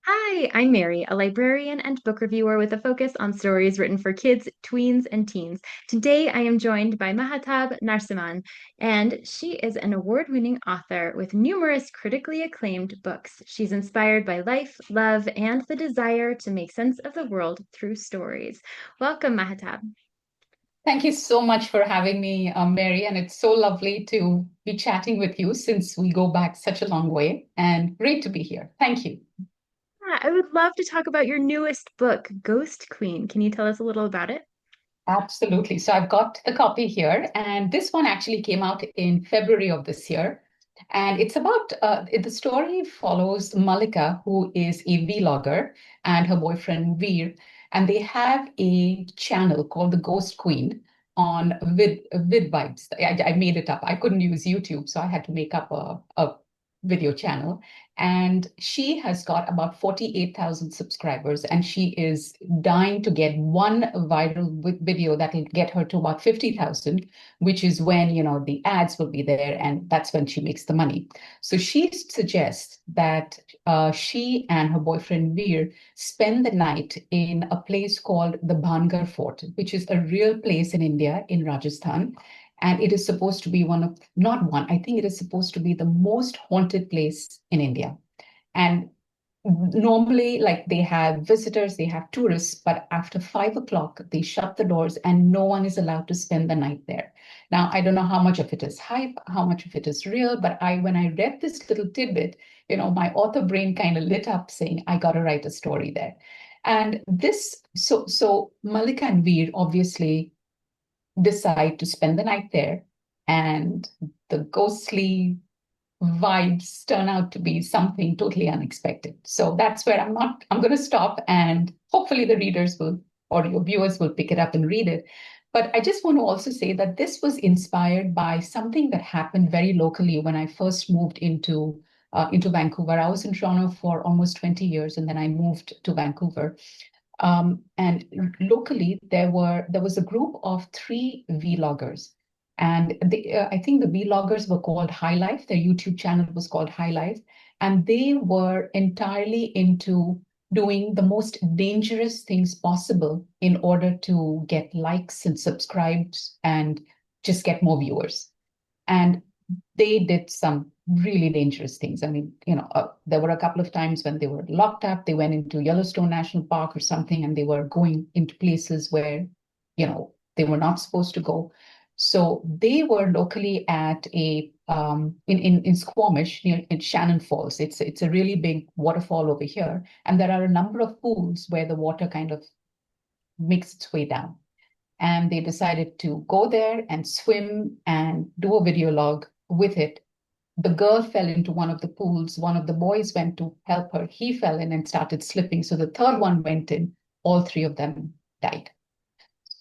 Hi, I'm Mary, a librarian and book reviewer with a focus on stories written for kids, tweens, and teens. Today, I am joined by Mahtab Narsimhan, and she is an award-winning author with numerous critically acclaimed books. She's inspired by life, love, and the desire to make sense of the world through stories. Welcome, Mahtab. Thank you so much for having me, Mary. And it's so lovely to be chatting with you since we go back such a long way. And great to be here. Thank you. Yeah, I would love to talk about your newest book, Ghost Queen. Can you tell us a little about it? Absolutely. So I've got the copy here, and this one actually came out in February of this year. And it's about the story follows Malika, who is a vlogger, and her boyfriend Veer, and they have a channel called the Ghost Queen on Vid Vibes. I made it up. I couldn't use YouTube, so I had to make up a video channel. And she has got about 48,000 subscribers, and she is dying to get one viral video that will get her to about 50,000, which is when, the ads will be there, and that's when she makes the money. So she suggests that she and her boyfriend Veer spend the night in a place called the Bhangar Fort, which is a real place in India, in Rajasthan. And it is supposed to be one of, not one, I think it is supposed to be the most haunted place in India. And normally, like they have visitors, they have tourists, but after 5 o'clock, they shut the doors and no one is allowed to spend the night there. Now, I don't know how much of it is hype, how much of it is real, but when I read this little tidbit, my author brain kind of lit up saying, I got to write a story there. And so Malika and Veer obviously decide to spend the night there, and the ghostly vibes turn out to be something totally unexpected. So that's where I'm going to stop, and hopefully the readers will, or your viewers will pick it up and read it. But I just want to also say that this was inspired by something that happened very locally when I first moved into Vancouver. I was in Toronto for almost 20 years, and then I moved to Vancouver. And locally, there was a group of three vloggers, and I think the vloggers were called High Life. Their YouTube channel was called High Life, and they were entirely into doing the most dangerous things possible in order to get likes and subscribes and just get more viewers. And they did some really dangerous things. I mean, there were a couple of times when they were locked up. They went into Yellowstone National Park or something, and they were going into places where, they were not supposed to go. So they were locally at a in Squamish near in Shannon Falls. It's a really big waterfall over here, and there are a number of pools where the water kind of makes its way down. And they decided to go there and swim and do a video log with it. The girl fell into one of the pools. One of the boys went to help her. He fell in and started slipping. So the third one went in. All three of them died.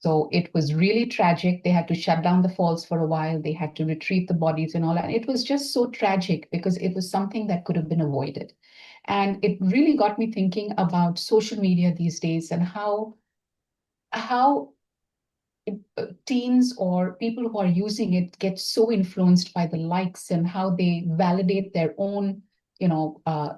So it was really tragic. They had to shut down the falls for a while. They had to retrieve the bodies and all that. And it was just so tragic because it was something that could have been avoided. And it really got me thinking about social media these days and how teens or people who are using it get so influenced by the likes and how they validate their own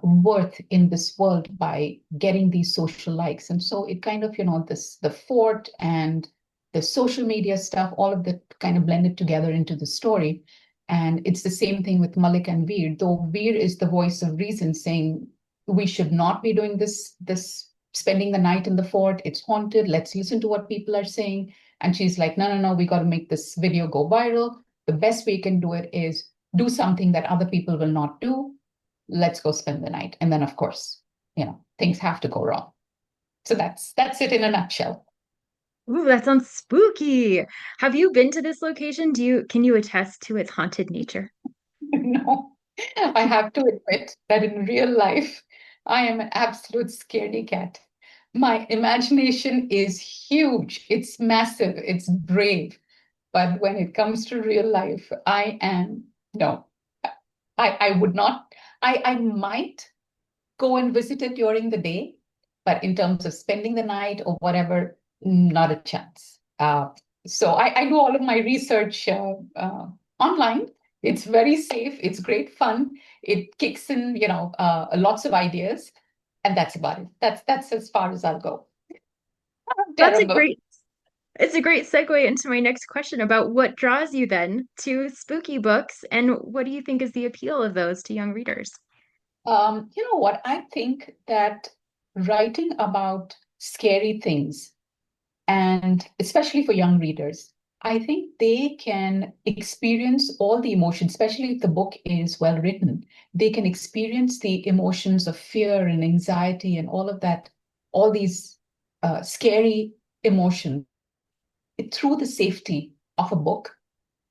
worth in this world by getting these social likes. And so it kind of, the fort and the social media stuff, all of that kind of blended together into the story. And it's the same thing with Malik and Veer, though Veer is the voice of reason saying we should not be doing this spending the night in the fort. It's haunted. Let's listen to what people are saying. And she's like, no, no, no, we got to make this video go viral. The best way you can do it is do something that other people will not do. Let's go spend the night. And then, of course, things have to go wrong. So that's it in a nutshell. Ooh, that sounds spooky. Have you been to this location? Can you attest to its haunted nature? No, I have to admit that in real life, I am an absolute scaredy cat. My imagination is huge. It's massive. It's brave. But when it comes to real life, no, I would not, I might go and visit it during the day, but in terms of spending the night or whatever, not a chance. So I do all of my research online. It's very safe. It's great fun. It kicks in, lots of ideas. And that's about it. That's as far as I'll go. That's a Terrible. great It's a great segue into my next question about what draws you then to spooky books and what do you think is the appeal of those to young readers? You know what? I think that writing about scary things, and especially for young readers, I think they can experience all the emotions, especially if the book is well written. They can experience the emotions of fear and anxiety and all of that, all these scary emotions through the safety of a book,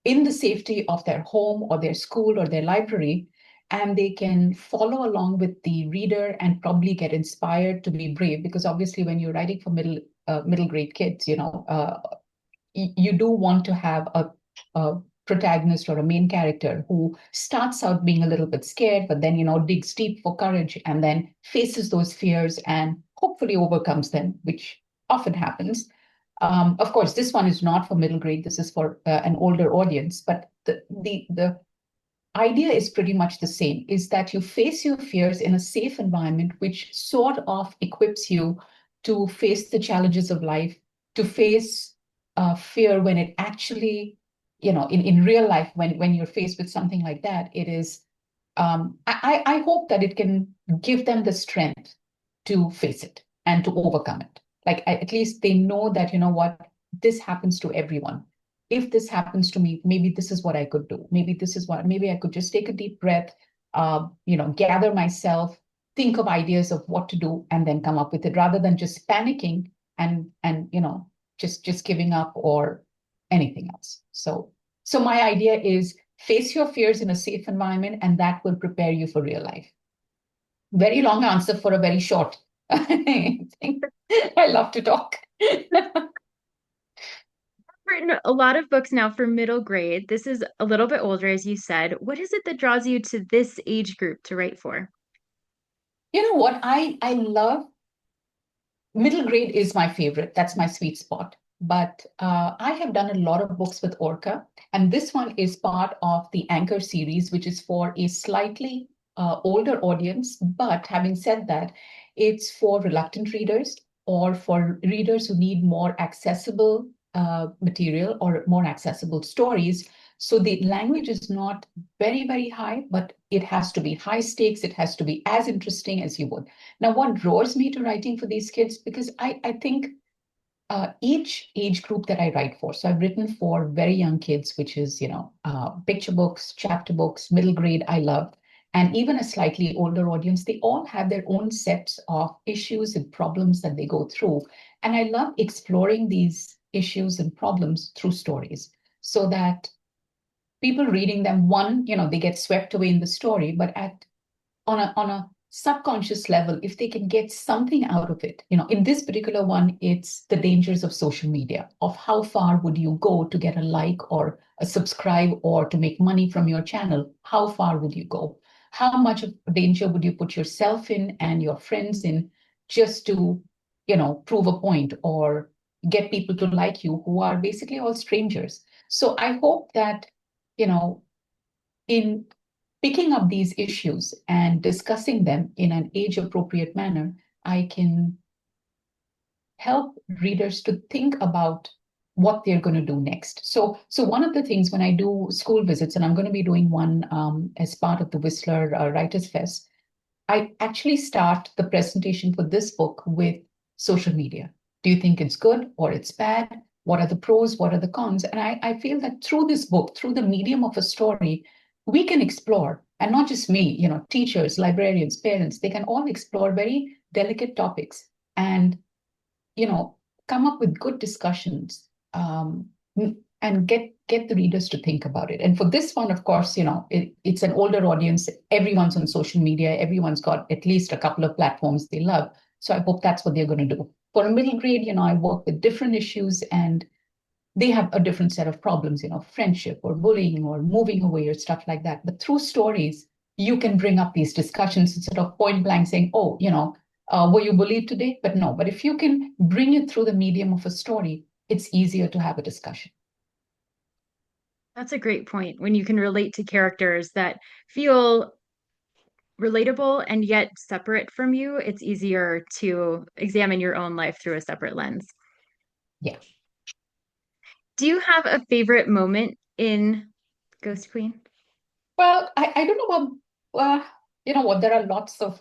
in the safety of their home or their school or their library, and they can follow along with the reader and probably get inspired to be brave. Because obviously, when you're writing for middle grade kids, you do want to have a protagonist or a main character who starts out being a little bit scared, but then digs deep for courage and then faces those fears and hopefully overcomes them, which often happens. Of course, this one is not for middle grade. This is for an older audience, but the idea is pretty much the same, is that you face your fears in a safe environment, which sort of equips you to face the challenges of life, to face fear when it actually, in real life, when you're faced with something like that, it is, I hope that it can give them the strength to face it and to overcome it. Like at least they know that, you know what, this happens to everyone. If this happens to me, maybe this is what I could do. Maybe I could just take a deep breath, gather myself, think of ideas of what to do, and then come up with it rather than just panicking and just giving up or anything else. So my idea is face your fears in a safe environment, and that will prepare you for real life. Very long answer for a very short thing. I love to talk. I've written a lot of books now for middle grade. This is a little bit older, as you said. What is it that draws you to this age group to write for? You know what? I love middle grade is my favorite. That's my sweet spot. But I have done a lot of books with Orca, and this one is part of the Anchor series, which is for a slightly older audience. But having said that, it's for reluctant readers or for readers who need more accessible material or more accessible stories. So the language is not very, very high, but it has to be high stakes. It has to be as interesting as you would. Now, what draws me to writing for these kids? Because I think each age group that I write for, so I've written for very young kids, which is, picture books, chapter books, middle grade, I love, and even a slightly older audience, they all have their own sets of issues and problems that they go through. And I love exploring these issues and problems through stories so that people reading them, one, they get swept away in the story, but on a subconscious level, if they can get something out of it, in this particular one, it's the dangers of social media, of how far would you go to get a like or a subscribe or to make money from your channel? How far would you go? How much of danger would you put yourself in and your friends in just to, prove a point or get people to like you who are basically all strangers? So I hope that, you know, in picking up these issues and discussing them in an age appropriate manner, I can help readers to think about what they're going to do next. So one of the things when I do school visits, and I'm going to be doing one as part of the Whistler Writers Fest, I actually start the presentation for this book with social media. Do you think it's good or it's bad? What are the pros? What are the cons? And I feel that through this book, through the medium of a story, we can explore, and not just me, teachers, librarians, parents, they can all explore very delicate topics and, you know, come up with good discussions and get the readers to think about it. And for this one, of course, it's an older audience. Everyone's on social media. Everyone's got at least a couple of platforms they love. So I hope that's what they're going to do. For a middle grade, I work with different issues and they have a different set of problems, friendship or bullying or moving away or stuff like that. But through stories, you can bring up these discussions instead of point blank saying, oh, were you bullied today? But no, but if you can bring it through the medium of a story, it's easier to have a discussion. That's a great point when you can relate to characters that feel relatable and yet separate from you, it's easier to examine your own life through a separate lens. Yeah. Do you have a favorite moment in Ghost Queen? Well, I don't know about you know what, there are lots of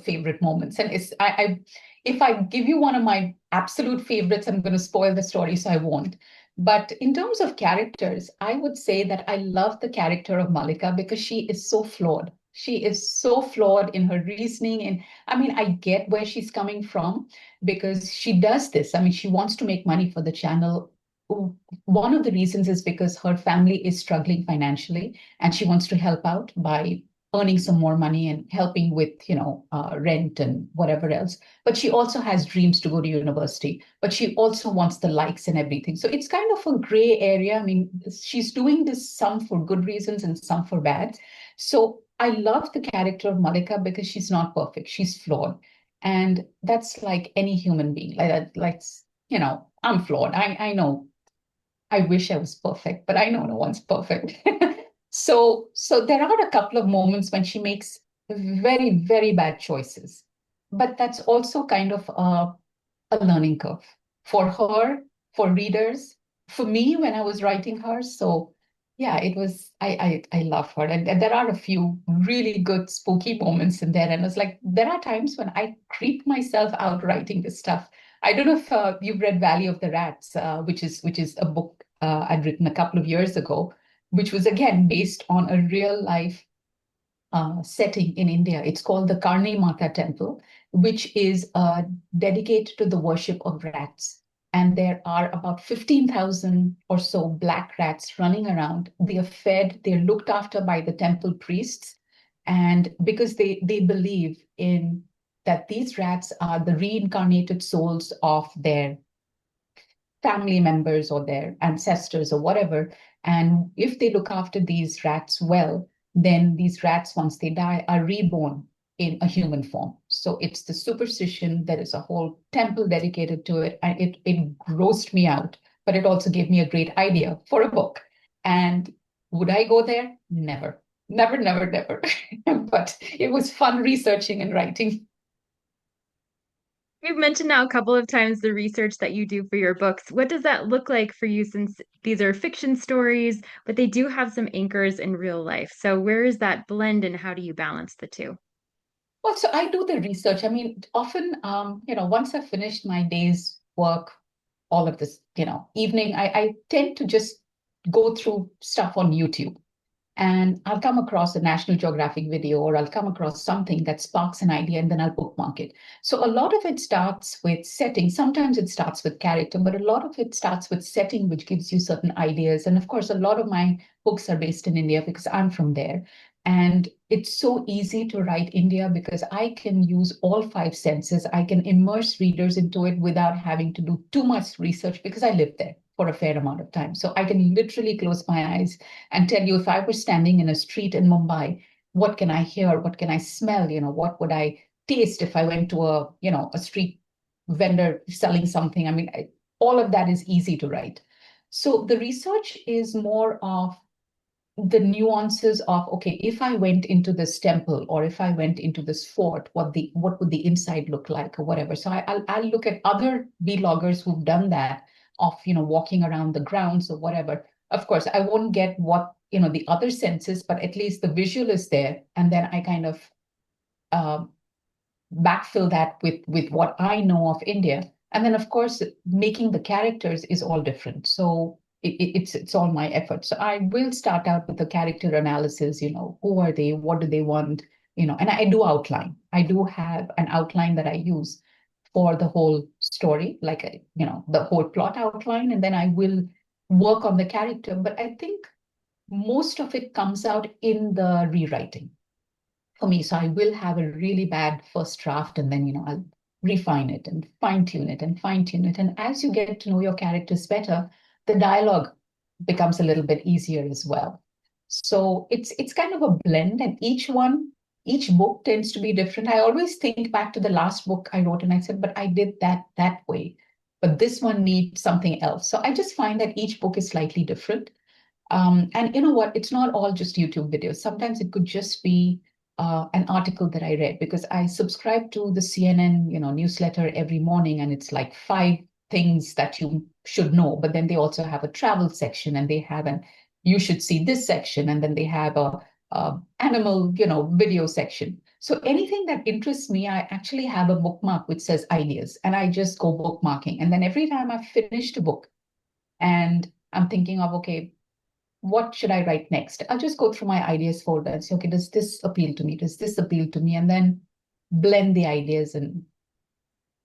favorite moments, and I if I give you one of my absolute favorites, I'm going to spoil the story, so I won't. But in terms of characters, I would say that I love the character of Malika because she is so flawed. She is so flawed in her reasoning, and I mean, I get where she's coming from because she does this. I mean, she wants to make money for the channel. One of the reasons is because her family is struggling financially and she wants to help out by earning some more money and helping with rent and whatever else. But she also has dreams to go to university, but she also wants the likes and everything. So it's kind of a gray area. I mean, she's doing this some for good reasons and some for bad. So I love the character of Malika because she's not perfect, she's flawed. And that's like any human being, like I'm flawed. I know, I wish I was perfect, but I know no one's perfect. So there are a couple of moments when she makes very, very bad choices. But that's also kind of a learning curve for her, for readers, for me when I was writing her. So yeah, it was I love her. And there are a few really good spooky moments in there. And it's like there are times when I creep myself out writing this stuff. I don't know if you've read Valley of the Rats, which is a book I'd written a couple of years ago, which was again based on a real life setting in India. It's called the Karni Mata Temple, which is dedicated to the worship of rats. And there are about 15,000 or so black rats running around. They are fed, they're looked after by the temple priests. And because they believe in that these rats are the reincarnated souls of their family members or their ancestors or whatever. And if they look after these rats well, then these rats, once they die, are reborn in a human form. So it's the superstition. There is a whole temple dedicated to it. And it grossed me out, but it also gave me a great idea for a book. And would I go there? Never, never, never, never. But it was fun researching and writing. You've mentioned now a couple of times the research that you do for your books. What does that look like for you since these are fiction stories, but they do have some anchors in real life? So where is that blend and how do you balance the two? Well, so I do the research. I mean, often, once I've finished my day's work, all of this, evening, I tend to just go through stuff on YouTube and I'll come across a National Geographic video or I'll come across something that sparks an idea and then I'll bookmark it. So a lot of it starts with setting. Sometimes it starts with character, but a lot of it starts with setting, which gives you certain ideas. And of course, a lot of my books are based in India because I'm from there. And it's so easy to write India because I can use all five senses. I can immerse readers into it without having to do too much research because I live there for a fair amount of time. So I can literally close my eyes and tell you if I were standing in a street in Mumbai, what can I hear? What can I smell? What would I taste if I went to a street vendor selling something? I mean, all of that is easy to write. So the research is more of the nuances of, okay, if I went into this temple or if I went into this fort, what would the inside look like or whatever. So I'll look at other vloggers who've done that of walking around the grounds or whatever. Of course, I won't get what the other senses, but at least the visual is there, and then I kind of uh, backfill that with what I know of India. And then, of course, making the characters is all different. So it's all my effort. So I will start out with the character analysis. Who are they? What do they want? And I do outline. I do have an outline that I use for the whole story, like the whole plot outline, and then I will work on the character. But I think most of it comes out in the rewriting for me. So I will have a really bad first draft and then, I'll refine it and fine tune it and fine tune it. And as you get to know your characters better, the dialogue becomes a little bit easier as well. So it's kind of a blend, and each book tends to be different. I always think back to the last book I wrote and I said, but I did that way. But this one needs something else. So I just find that each book is slightly different. And you know what? It's not all just YouTube videos. Sometimes it could just be an article that I read because I subscribe to the CNN, newsletter every morning, and it's like 5 things that you should know. But then they also have a travel section, and they have an you should see this section, and then they have a animal, video section. So anything that interests me, I actually have a bookmark which says ideas, and I just go bookmarking. And then every time I finished a book, and I'm thinking of, okay, what should I write next? I'll just go through my ideas folder and say, okay, does this appeal to me? Does this appeal to me? And then blend the ideas and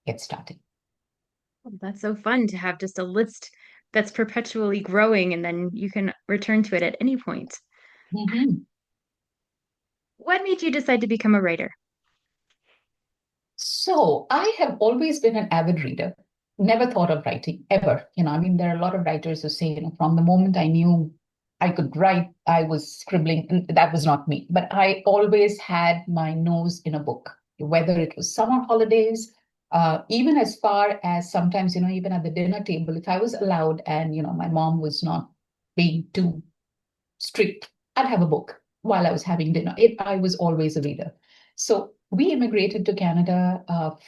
get started. That's so fun to have just a list that's perpetually growing and then you can return to it at any point. Mhm. What made you decide to become a writer? So I have always been an avid reader, never thought of writing ever. I mean, there are a lot of writers who say, from the moment I knew I could write, I was scribbling. And that was not me, but I always had my nose in a book, whether it was summer holidays, even as far as sometimes, even at the dinner table, if I was allowed and, my mom was not being too strict, I'd have a book while I was having dinner. I was always a reader. So we immigrated to Canada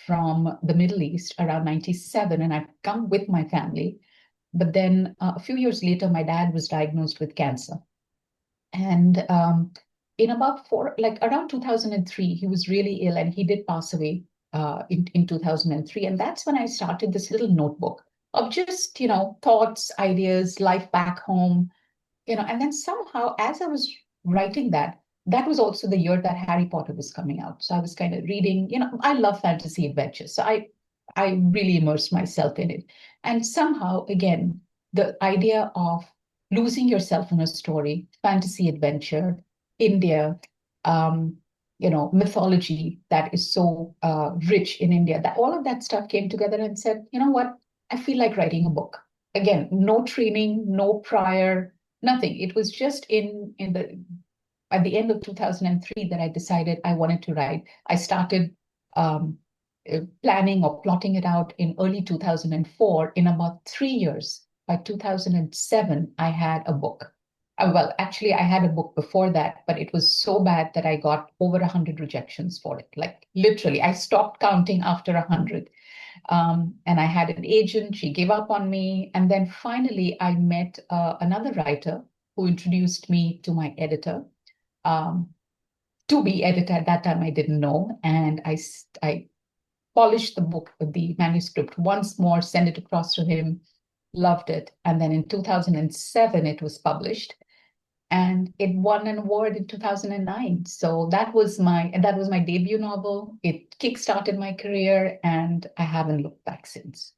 from the Middle East around 97, and I'd come with my family. But then a few years later, my dad was diagnosed with cancer. And in about like around 2003, he was really ill and he did pass away in 2003. And that's when I started this little notebook of just, thoughts, ideas, life back home, and then somehow as I was writing that, that was also the year that Harry Potter was coming out. So I was kind of reading, I love fantasy adventures. So I really immersed myself in it. And somehow, again, the idea of losing yourself in a story, fantasy adventure, India, um, mythology that is so rich in India, that all of that stuff came together and said, you know what? I feel like writing a book. Again, no training, no prior nothing. It was just in the at the end of 2003 that I decided I wanted to write. I started um, planning or plotting it out in early 2004. In about 3 years, by 2007, I had a book. Well, actually, I had a book before that, but it was so bad that I got over 100 rejections for it. Like literally, I stopped counting after 100. And I had an agent, she gave up on me. And then finally, I met another writer who introduced me to my editor. Um, to be editor at that time, I didn't know. And I polished the book, the manuscript once more, sent it across to him, loved it. And then in 2007, it was published and it won an award in 2009. So that was my debut novel. It kickstarted my career and I haven't looked back since.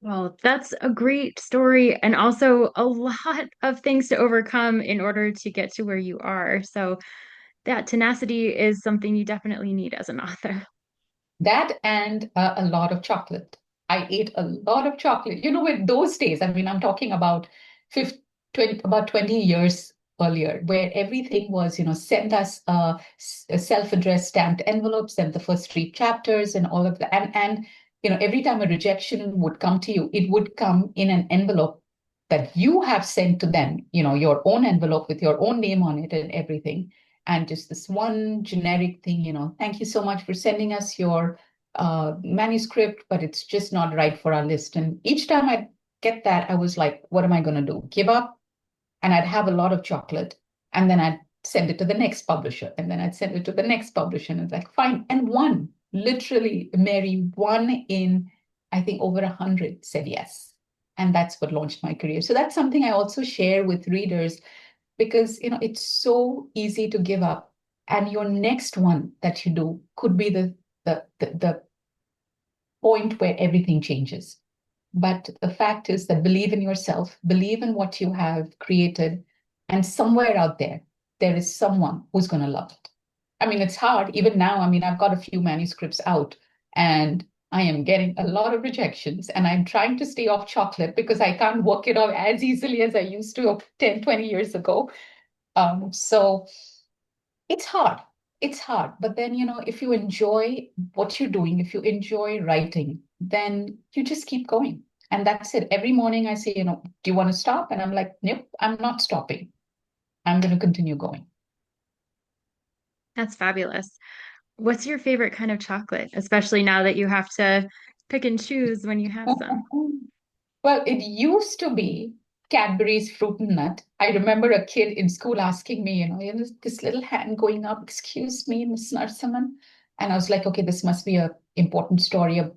Well, that's a great story and also a lot of things to overcome in order to get to where you are. So that tenacity is something you definitely need as an author. That and a lot of chocolate. I ate a lot of chocolate. With those days, I mean, I'm talking about 50, 20, about 20 years earlier, where everything was, send us a self-addressed stamped envelope, send the first 3 chapters and all of that. And every time a rejection would come to you, it would come in an envelope that you have sent to them, your own envelope with your own name on it and everything, and just this one generic thing, thank you so much for sending us your manuscript, but it's just not right for our list. And each time I get that, I was like, what am I going to do? Give up? And I'd have a lot of chocolate, and then I'd send it to the next publisher, and then I'd send it to the next publisher, and it's like, fine. And one, literally, Mary, one in, I think, over 100 said yes. And that's what launched my career. So that's something I also share with readers because it's so easy to give up and your next one that you do could be the point where everything changes. But the fact is that believe in yourself, believe in what you have created, and somewhere out there there is someone who's going to love it. I mean, it's hard even now. I mean, I've got a few manuscripts out and I am getting a lot of rejections, and I'm trying to stay off chocolate because I can't work it off as easily as I used to 10, 20 years ago. So it's hard. It's hard. But then, if you enjoy what you're doing, if you enjoy writing, then you just keep going. And that's it. Every morning I say, do you want to stop? And I'm like, nope, I'm not stopping. I'm going to continue going. That's fabulous. What's your favorite kind of chocolate, especially now that you have to pick and choose when you have some? Well, it used to be Cadbury's Fruit and Nut. I remember a kid in school asking me, this little hand going up, excuse me, Miss Narsimhan. And I was like, okay, this must be a important story, a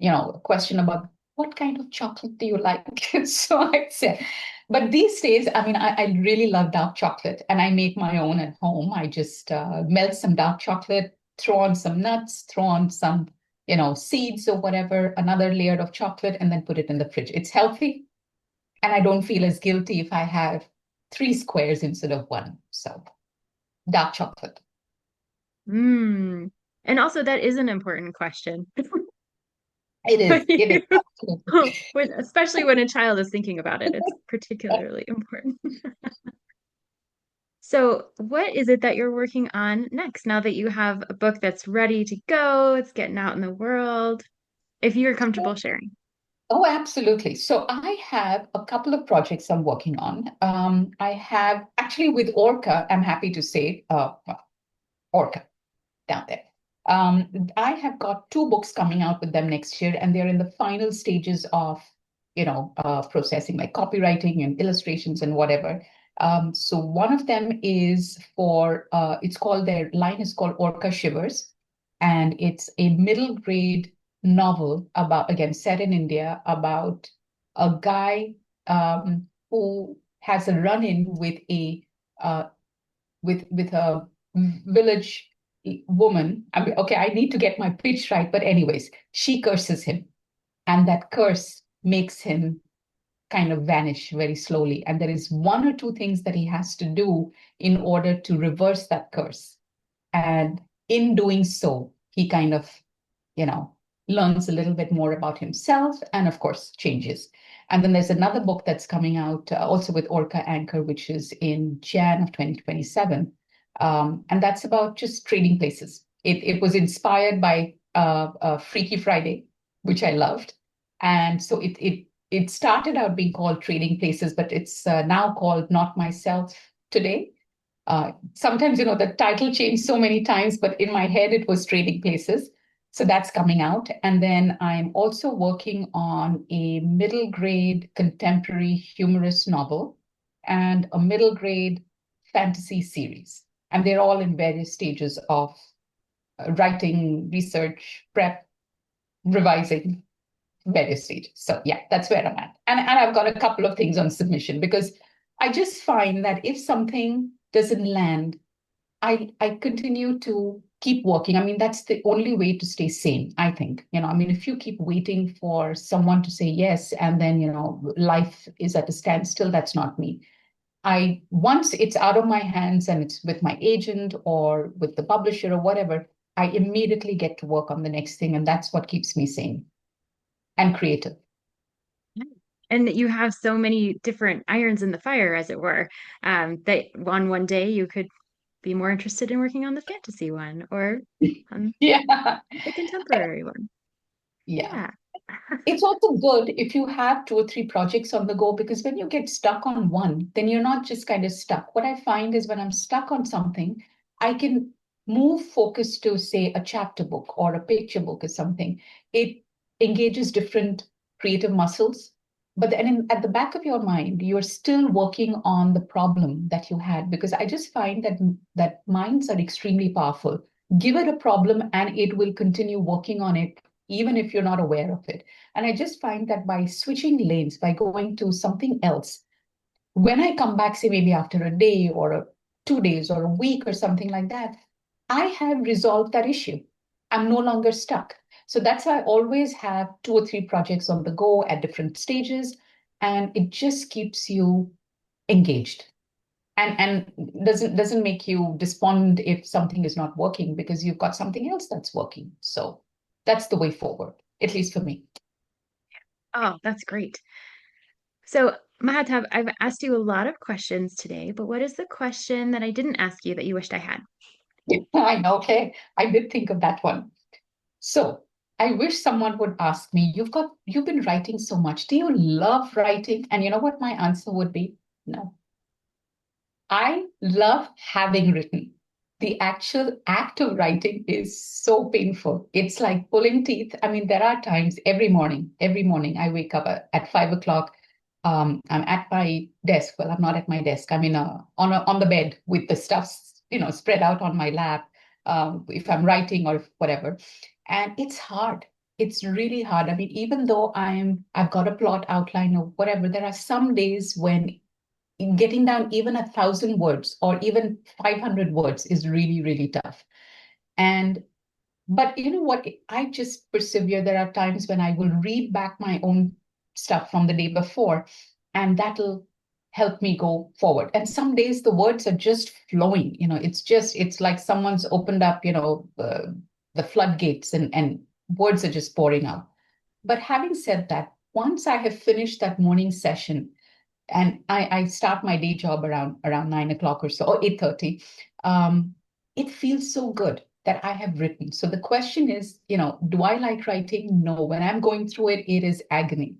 question about what kind of chocolate do you like? So I said, but these days, I mean, I really love dark chocolate and I make my own at home. I just melt some dark chocolate, throw on some nuts, throw on some seeds or whatever, another layer of chocolate, and then put it in the fridge. It's healthy, and I don't feel as guilty if I have three squares instead of one. So, dark chocolate. Mm. And also, that is an important question. It is. It is. Absolutely. Especially when a child is thinking about it, it's particularly important. So, what is it that you're working on next now that you have a book that's ready to go? It's getting out in the world, if you're comfortable sharing. Oh, absolutely. So I have a couple of projects I'm working on. I have actually with Orca, I'm happy to say, well, Orca down there. I have got two books coming out with them next year, and they're in the final stages of, processing like copywriting and illustrations and whatever. So one of them is it's called, their line is called Orca Shivers, and it's a middle grade novel about, again, set in India about a guy who has a run-in with uh, a village woman. I mean, okay, I need to get my pitch right, but anyways, she curses him, and that curse makes him kind of vanish very slowly. And there is one or two things that he has to do in order to reverse that curse. And in doing so, he kind of, you know, learns a little bit more about himself and, of course, changes. And then there's another book that's coming out also with Orca Anchor, which is in Jan of 2027. And that's about just trading places. It was inspired by Freaky Friday, which I loved. And so it started out being called Trading Places, but it's now called Not Myself Today. Sometimes, the title changed so many times, but in my head, it was Trading Places. So that's coming out. And then I'm also working on a middle grade contemporary humorous novel and a middle grade fantasy series. And they're all in various stages of writing, research, prep, revising, various stages. So yeah, that's where I'm at. And I've got a couple of things on submission because I just find that if something doesn't land, I continue to keep working. I mean, that's the only way to stay sane, I think. I mean, if you keep waiting for someone to say yes, and then, life is at a standstill, that's not me. Once it's out of my hands and it's with my agent or with the publisher or whatever, I immediately get to work on the next thing. And that's what keeps me sane and creative. And that you have so many different irons in the fire, as it were, that on one day you could be more interested in working on the fantasy one or on Yeah. the contemporary one. Yeah. Yeah. It's also good if you have two or three projects on the go because when you get stuck on one, then you're not just kind of stuck. What I find is when I'm stuck on something, I can move focus to, say, a chapter book or a picture book or something. It engages different creative muscles. But then at the back of your mind, you're still working on the problem that you had because I just find that minds are extremely powerful. Give it a problem and it will continue working on it even if you're not aware of it. And I just find that by switching lanes, by going to something else, when I come back, say maybe after a day or 2 days or a week or something like that, I have resolved that issue. I'm no longer stuck. So that's why I always have two or three projects on the go at different stages. And it just keeps you engaged and doesn't make you despond if something is not working because you've got something else that's working. So that's the way forward, at least for me. Oh, that's great. So, Mahatab, I've asked you a lot of questions today, but what is the question that I didn't ask you that you wished I had? I know, okay. I did think of that one. So I wish someone would ask me, you've been writing so much. Do you love writing? And you know what my answer would be? No. I love having written. the actual act of writing is so painful. It's like pulling teeth. I mean, there are times every morning I wake up at 5 o'clock. I'm at my desk. Well, I'm not at my desk. I'm in on the bed with the stuff, spread out on my lap. If I'm writing or whatever, and it's hard. It's really hard. I mean, even though I've got a plot outline or whatever, there are some days when getting down even 1,000 words or even 500 words is really, really tough. And but you know what? I just persevere. There are times when I will read back my own stuff from the day before, and that'll help me go forward. And some days the words are just flowing. It's like someone's opened up, the floodgates, and words are just pouring out. But having said that, once I have finished that morning session, and I start my day job around 9 o'clock or so, or 8:30. It feels so good that I have written. So the question is, do I like writing? No. When I'm going through it, it is agony.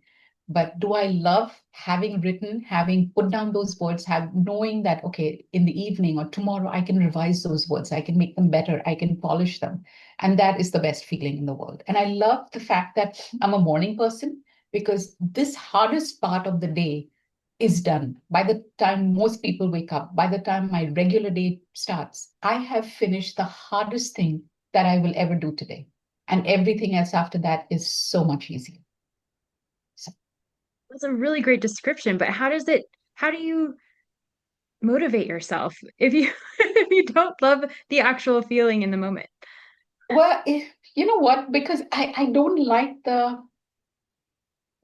But do I love having written, having put down those words, have knowing that, okay, in the evening or tomorrow I can revise those words, I can make them better, I can polish them. And that is the best feeling in the world. And I love the fact that I'm a morning person because this hardest part of the day is done. By the time most people wake up, by the time my regular day starts, I have finished the hardest thing that I will ever do today. And everything else after that is so much easier. So, That's a really great description, but how do you motivate yourself if you if you don't love the actual feeling in the moment? well, you know what? Because I don't like the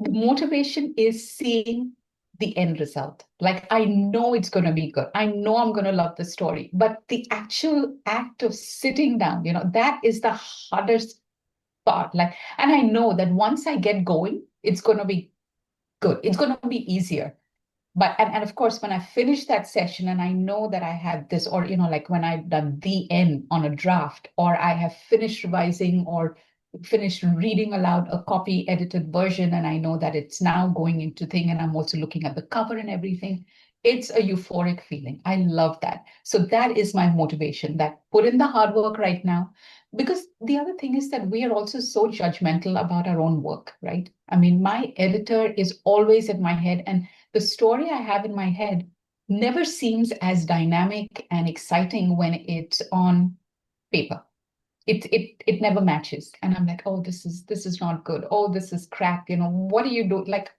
motivation is seeing the end result. Like I know it's going to be good. I know I'm going to love the story, but the actual act of sitting down, that is the hardest part. Like, and I know that once I get going, it's going to be good. It's going to be easier. But and of course, when I finish that session and I know that I have this, or like when I've done the end on a draft, or I have finished revising or finished reading aloud a copy edited version, and I know that it's now going into thing, and I'm also looking at the cover and everything. It's a euphoric feeling. I love that. So that is my motivation, that put in the hard work right now. Because the other thing is that we are also so judgmental about our own work, right? I mean, my editor is always in my head, and the story I have in my head never seems as dynamic and exciting when it's on paper. It never matches. And I'm like, oh, this is not good. Oh, this is crap. What do you do? Like,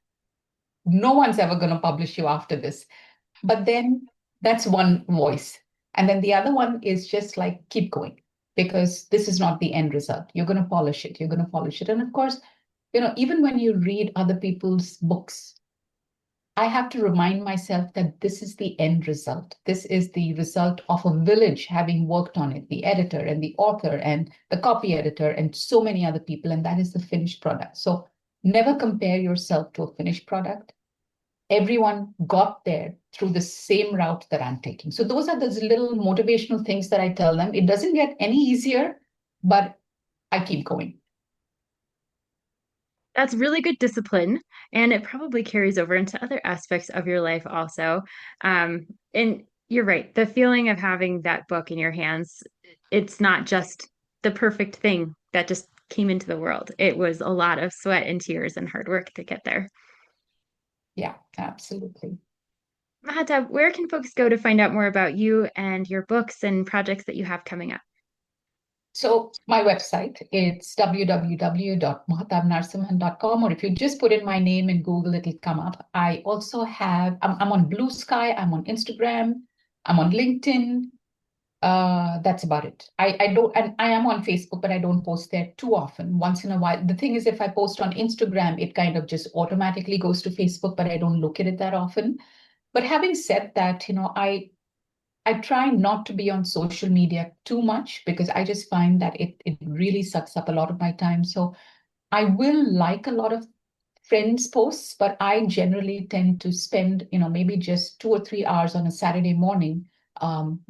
no one's ever going to publish you after this. But then that's one voice. And then the other one is just like, keep going, because this is not the end result. You're going to polish it. You're going to polish it. And of course, even when you read other people's books, I have to remind myself that this is the end result. This is the result of a village having worked on it, the editor and the author and the copy editor and so many other people. And that is the finished product. So never compare yourself to a finished product. Everyone got there through the same route that I'm taking. So those are those little motivational things that I tell them. It doesn't get any easier, but I keep going. That's really good discipline, and it probably carries over into other aspects of your life also. And you're right, the feeling of having that book in your hands, it's not just the perfect thing that just came into the world. It was a lot of sweat and tears and hard work to get there. Yeah, absolutely. Mahata, where can folks go to find out more about you and your books and projects that you have coming up? So my website, it's www.mahtabnarsimhan.com, or if you just put in my name in Google, it'll come up. I also I'm on Blue Sky, I'm on Instagram, I'm on LinkedIn. That's about it. I don't, and I am on Facebook, but I don't post there too often. Once in a while. The thing is, if I post on Instagram, it kind of just automatically goes to Facebook, but I don't look at it that often. But having said that, I try not to be on social media too much because I just find that it really sucks up a lot of my time. So I will like a lot of friends' posts, but I generally tend to spend, maybe just 2 or 3 hours on a Saturday morning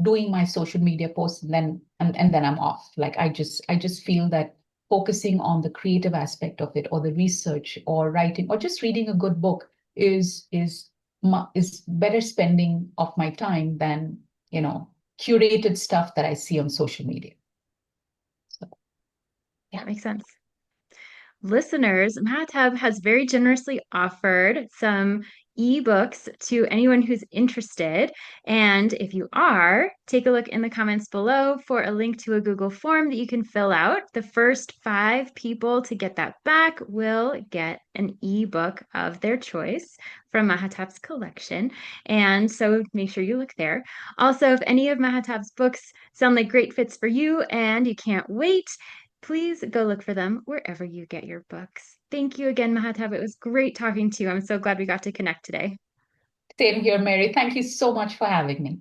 doing my social media posts, and then I'm off. Like I just feel that focusing on the creative aspect of it, or the research, or writing, or just reading a good book is better spending of my time than curated stuff that I see on social media. So, That yeah. makes sense. Listeners, Mahtab has very generously offered some ebooks to anyone who's interested. And if you are, take a look in the comments below for a link to a Google form that you can fill out. The first 5 people to get that back will get an ebook of their choice from Mahatab's collection. And so make sure you look there. Also, if any of Mahatab's books sound like great fits for you and you can't wait, please go look for them wherever you get your books. Thank you again, Mahatab. It was great talking to you. I'm so glad we got to connect today. Same here, Mary. Thank you so much for having me.